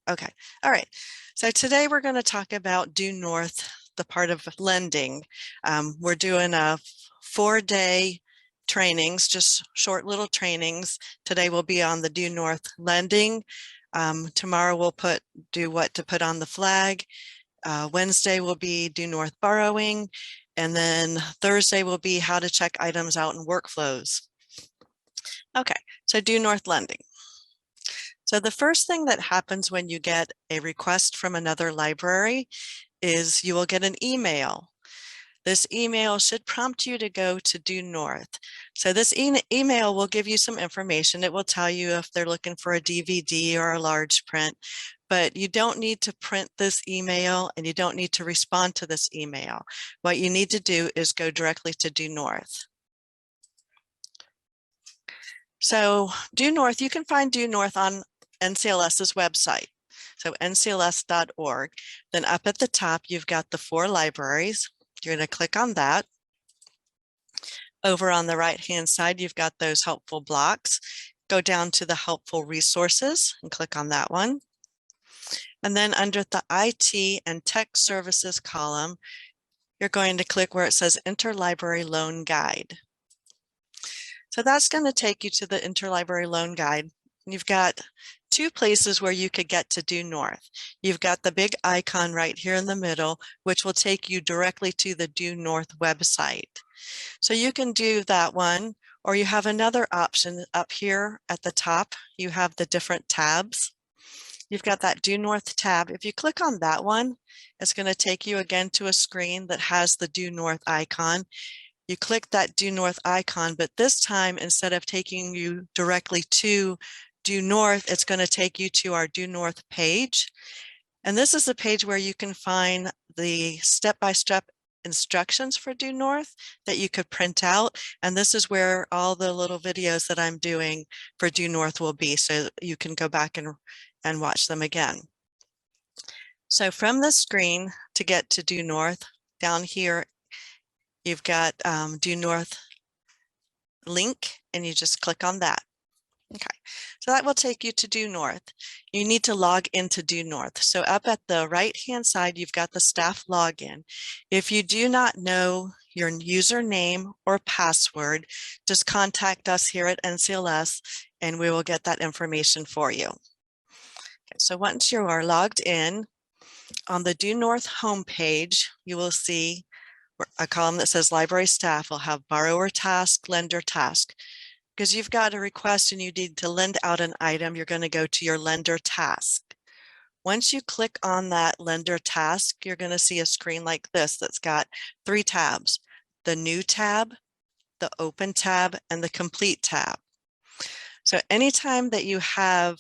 Okay, all right. So today we're going to talk about DueNorth, the part of lending. We're doing a 4-day trainings, just short little trainings. Today we'll be on the DueNorth lending. Tomorrow we'll do what to put on the flag. Wednesday will be DueNorth borrowing. And then Thursday will be how to check items out in workflows. Okay, so DueNorth lending. So the first thing that happens when you get a request from another library is you will get an email. This email should prompt you to go to DueNorth. So this email will give you some information. It will tell you if they're looking for a DVD or a large print, but you don't need to print this email and you don't need to respond to this email. What you need to do is go directly to DueNorth. So DueNorth, you can find DueNorth on NCLS's website. So ncls.org. Then up at the top, you've got the 4 libraries. You're going to click on that. Over on the right-hand side, you've got those helpful blocks. Go down to the helpful resources and click on that one. And then under the IT and Tech Services column, you're going to click where it says Interlibrary Loan Guide. So that's going to take you to the Interlibrary Loan Guide. You've got 2 places where you could get to DueNorth. You've got the big icon right here in the middle, which will take you directly to the DueNorth website. So you can do that one, or you have another option up here at the top. You have the different tabs. You've got that DueNorth tab. If you click on that one, it's going to take you again to a screen that has the DueNorth icon. You click that DueNorth icon, but this time, instead of taking you directly to DueNorth, it's going to take you to our DueNorth page. And this is the page where you can find the step-by-step instructions for DueNorth that you could print out. And this is where all the little videos that I'm doing for DueNorth will be, so you can go back and watch them again. So from the screen to get to DueNorth, down here, you've got DueNorth link, and you just click on that. Okay, so that will take you to DueNorth. You need to log into DueNorth. So up at the right-hand side, you've got the staff login. If you do not know your username or password, just contact us here at NCLS and we will get that information for you. Okay, so once you are logged in, on the DueNorth homepage, you will see a column that says library staff will have borrower task, lender task. Because you've got a request and you need to lend out an item, you're going to go to your lender task. Once you click on that lender task, you're going to see a screen like this that's got 3 tabs: the new tab, the open tab, and the complete tab. So anytime that you have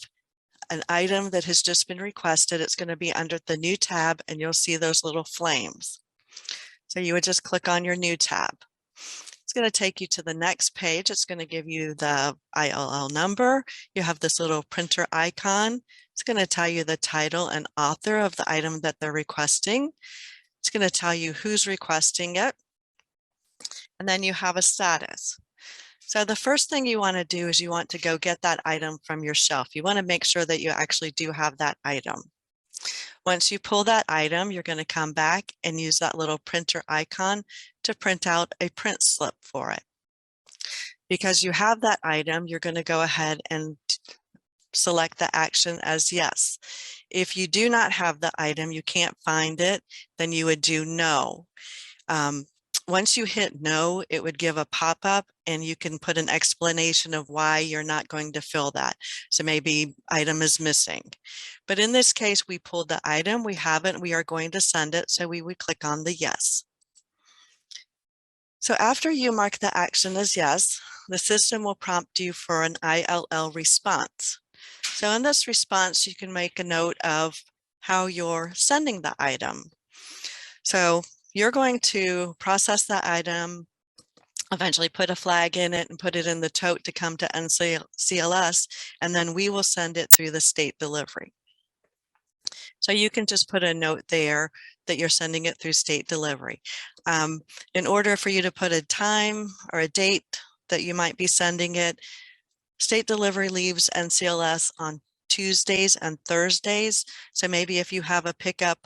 an item that has just been requested, it's going to be under the new tab and you'll see those little flames. So you would just click on your new tab. It's going to take you to the next page. It's going to give you the ILL number. You have this little printer icon. It's going to tell you the title and author of the item that they're requesting. It's going to tell you who's requesting it. And then you have a status. So the first thing you want to do is you want to go get that item from your shelf. You want to make sure that you actually do have that item. Once you pull that item, you're going to come back and use that little printer icon to print out a print slip for it. Because you have that item, you're going to go ahead and select the action as yes. If you do not have the item, you can't find it, then you would do no. Once you hit no, it would give a pop-up and you can put an explanation of why you're not going to fill that. So maybe item is missing. But in this case, we pulled the item, we have it, we are going to send it. So we would click on the yes. So after you mark the action as yes, the system will prompt you for an ILL response. So in this response, you can make a note of how you're sending the item. So you're going to process that item, eventually put a flag in it and put it in the tote to come to NCLS, and then we will send it through the state delivery. So you can just put a note there that you're sending it through state delivery. In order for you to put a time or a date that you might be sending it, state delivery leaves NCLS on Tuesdays and Thursdays. So maybe if you have a pickup,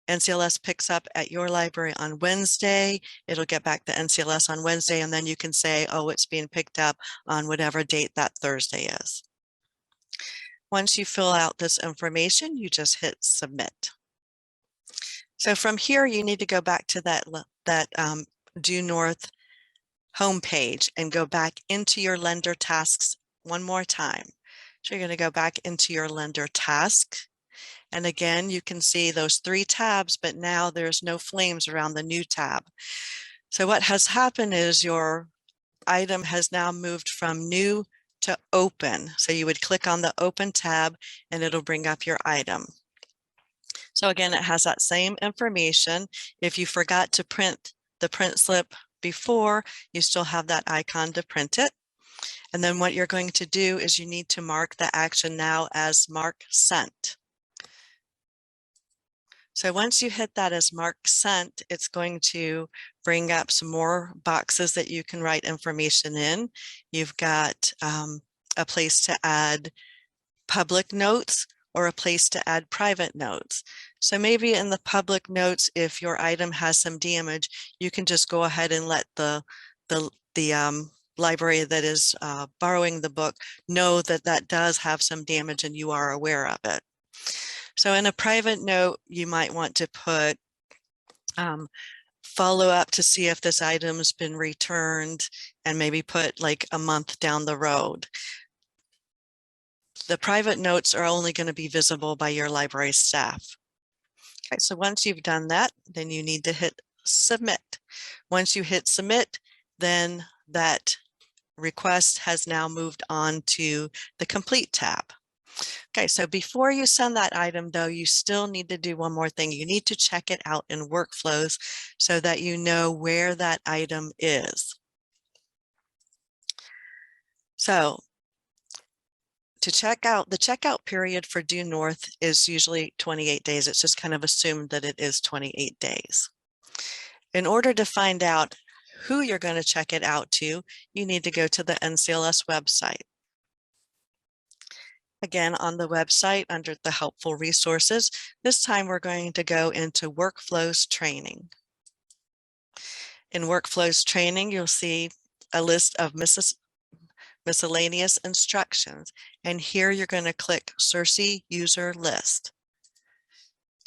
NCLS picks up at your library on Wednesday, it'll get back to NCLS on Wednesday, and then you can say, oh, it's being picked up on whatever date that Thursday is. Once you fill out this information, you just hit submit. So from here, you need to go back to that DueNorth homepage and go back into your lender tasks one more time. So you're going to go back into your lender task. And again, you can see those 3 tabs, but now there's no flames around the new tab. So what has happened is your item has now moved from new to open. So you would click on the open tab and it'll bring up your item. So again, it has that same information. If you forgot to print the print slip before, you still have that icon to print it. And then what you're going to do is you need to mark the action now as mark sent. So once you hit that as mark sent, it's going to bring up some more boxes that you can write information in. You've got a place to add public notes or a place to add private notes. So maybe in the public notes, if your item has some damage, you can just go ahead and let the library that is borrowing the book know that that does have some damage and you are aware of it. So in a private note, you might want to put follow up to see if this item's been returned and maybe put like a month down the road. The private notes are only going to be visible by your library staff. Okay, so once you've done that, then you need to hit submit. Once you hit submit, then that request has now moved on to the complete tab. Okay, so before you send that item though, you still need to do one more thing. You need to check it out in workflows so that you know where that item is. So to check out, the checkout period for DueNorth is usually 28 days. It's just kind of assumed that it is 28 days. In order to find out who you're going to check it out to, you need to go to the NCLS website. Again, on the website under the helpful resources, this time we're going to go into workflows training. In workflows training, you'll see a list of miscellaneous instructions. And here you're going to click CIRCE user list.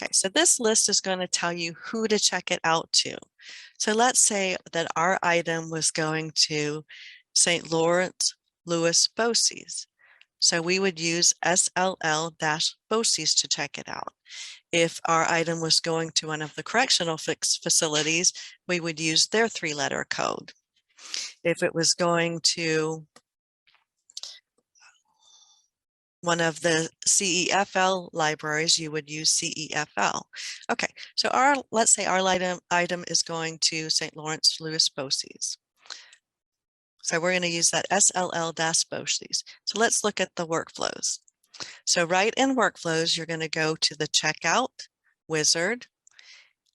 Okay, so this list is going to tell you who to check it out to. So let's say that our item was going to St. Lawrence Lewis BOCES. So we would use SLL-BOCES to check it out. If our item was going to one of the correctional facilities, we would use their 3-letter code. If it was going to one of the CEFL libraries, you would use CEFL. Okay, so let's say our item is going to St. Lawrence Lewis BOCES. So we're going to use that SLL-BOCES. So let's look at the workflows. So right in workflows, you're going to go to the checkout wizard,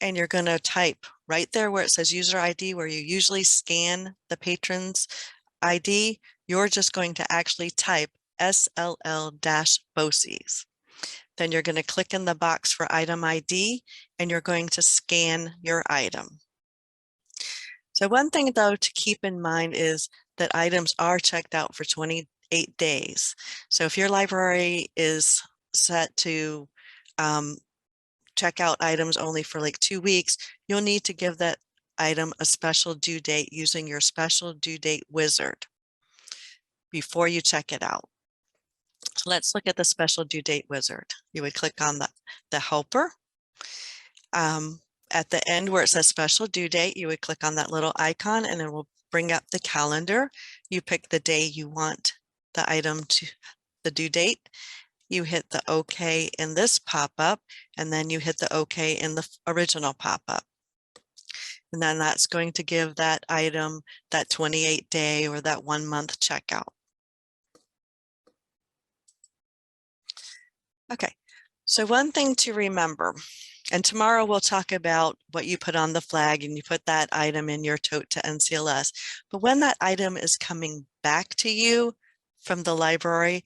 and you're going to type right there where it says user ID, where you usually scan the patron's ID. You're just going to actually type SLL-BOCES. Then you're going to click in the box for item ID, and you're going to scan your item. So one thing though to keep in mind is that items are checked out for 28 days. So if your library is set to check out items only for like 2 weeks, you'll need to give that item a special due date using your special due date wizard before you check it out. So let's look at the special due date wizard. You would click on the helper. At the end where it says special due date, you would click on that little icon and it will bring up the calendar. You pick the day you want the item to, the due date. You hit the OK in this pop-up, and then you hit the OK in the original pop-up. And then that's going to give that item that 28-day or that 1-month checkout. Okay, so one thing to remember, and tomorrow we'll talk about what you put on the flag and you put that item in your tote to NCLS. But when that item is coming back to you from the library,